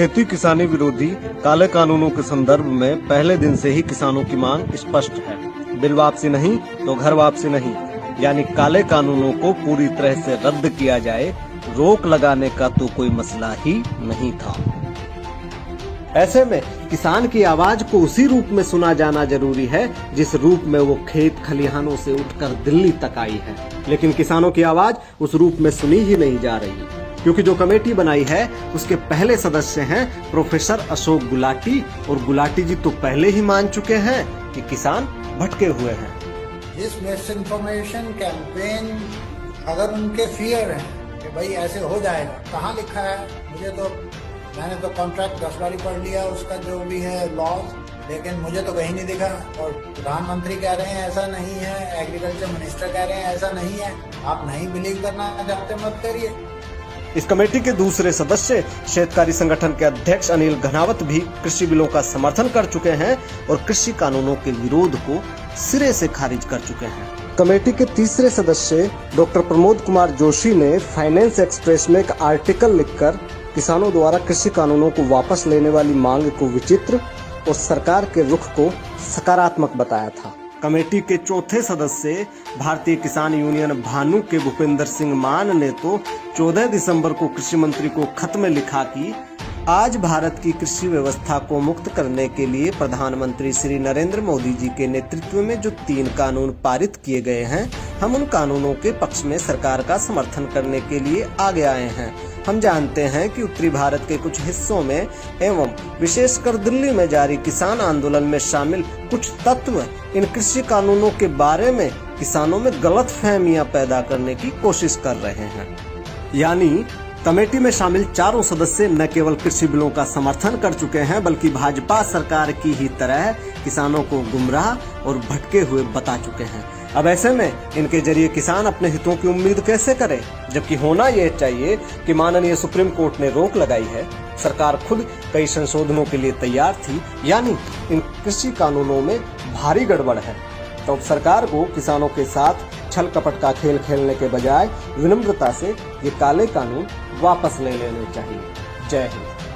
खेती किसानी विरोधी काले कानूनों के संदर्भ में पहले दिन से ही किसानों की मांग स्पष्ट है। बिल वापसी नहीं तो घर वापसी नहीं, यानी काले कानूनों को पूरी तरह से रद्द किया जाए। रोक लगाने का तो कोई मसला ही नहीं था। ऐसे में किसान की आवाज को उसी रूप में सुना जाना जरूरी है जिस रूप में वो खेत खलिहानों से उठकर दिल्ली तक आई है। लेकिन किसानों की आवाज उस रूप में सुनी ही नहीं जा रही, क्योंकि जो कमेटी बनाई है उसके पहले सदस्य हैं प्रोफेसर अशोक गुलाटी, और गुलाटी जी तो पहले ही मान चुके हैं कि किसान भटके हुए हैं। इस मिस इन्फॉर्मेशन कैंपेन अगर उनके फियर है कि भाई ऐसे हो जाएगा, कहाँ लिखा है? मैंने तो कॉन्ट्रैक्ट 10 बारी पढ़ लिया उसका जो भी है लॉज, लेकिन मुझे तो कहीं नहीं दिखा। और प्रधानमंत्री कह रहे हैं ऐसा नहीं है, एग्रीकल्चर मिनिस्टर कह रहे हैं ऐसा नहीं है। आप नहीं बिलीव करना चाहते मत करिए। इस कमेटी के दूसरे सदस्य शेतकारी संगठन के अध्यक्ष अनिल घनावत भी कृषि बिलों का समर्थन कर चुके हैं और कृषि कानूनों के विरोध को सिरे से खारिज कर चुके हैं। कमेटी के तीसरे सदस्य डॉक्टर प्रमोद कुमार जोशी ने फाइनेंस एक्सप्रेस में एक आर्टिकल लिखकर किसानों द्वारा कृषि कानूनों को वापस लेने वाली मांग को विचित्र और सरकार के रुख को सकारात्मक बताया था। कमेटी के चौथे सदस्य भारतीय किसान यूनियन भानु के भूपेंद्र सिंह मान ने तो 14 दिसंबर को कृषि मंत्री को खत में लिखा कि आज भारत की कृषि व्यवस्था को मुक्त करने के लिए प्रधानमंत्री श्री नरेंद्र मोदी जी के नेतृत्व में जो 3 कानून पारित किए गए हैं, हम उन कानूनों के पक्ष में सरकार का समर्थन करने के लिए आगे आए हैं। हम जानते हैं कि उत्तरी भारत के कुछ हिस्सों में एवं विशेषकर दिल्ली में जारी किसान आंदोलन में शामिल कुछ तत्व इन कृषि कानूनों के बारे में किसानों में गलतफहमियां पैदा करने की कोशिश कर रहे हैं। यानी कमेटी में शामिल चारों सदस्य न केवल कृषि बिलों का समर्थन कर चुके हैं, बल्कि भाजपा सरकार की ही तरह किसानों को गुमराह और भटके हुए बता चुके हैं। अब ऐसे में इनके जरिए किसान अपने हितों की उम्मीद कैसे करे, जबकि होना यह चाहिए कि माननीय सुप्रीम कोर्ट ने रोक लगाई है। सरकार खुद कई संशोधनों के लिए तैयार थी, यानी इन कृषि कानूनों में भारी गड़बड़ है। तो अब सरकार को किसानों के साथ छल कपट का खेल खेलने के बजाय विनम्रता से ये काले कानून वापस ले लेने चाहिए। जय हिंद।